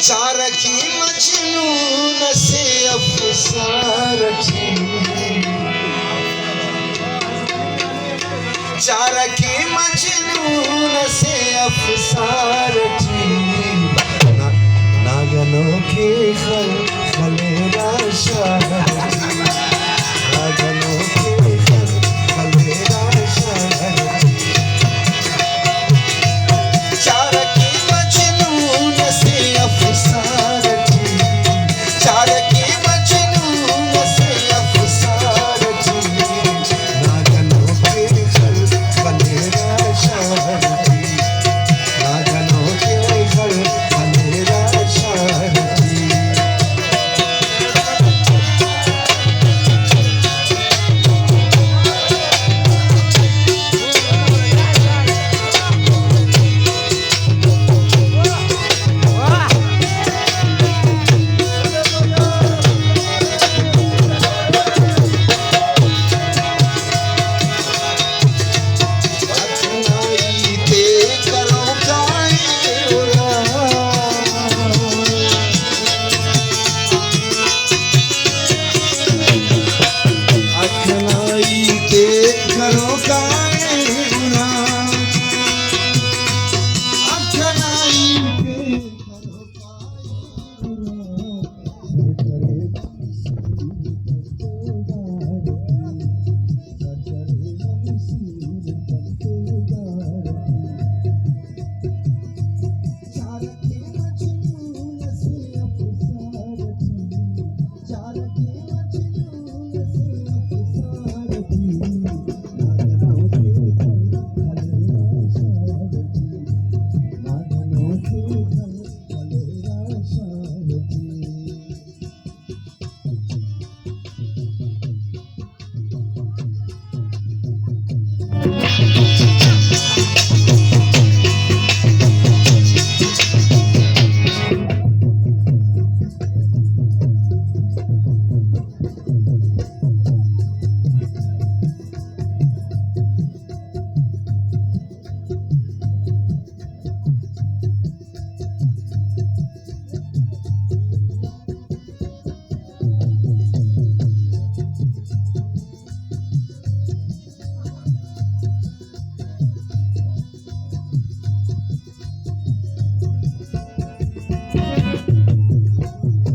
चारकी मजनून से अफसार चारकी मजनून से अफसार नागनों के खलेरा शाह नागनों के खलेरा शाह चारकी मजनून से अफसार चारकी मजनून से अफसार नागनों के खलेरा शाह नागनों के खलेरा शाह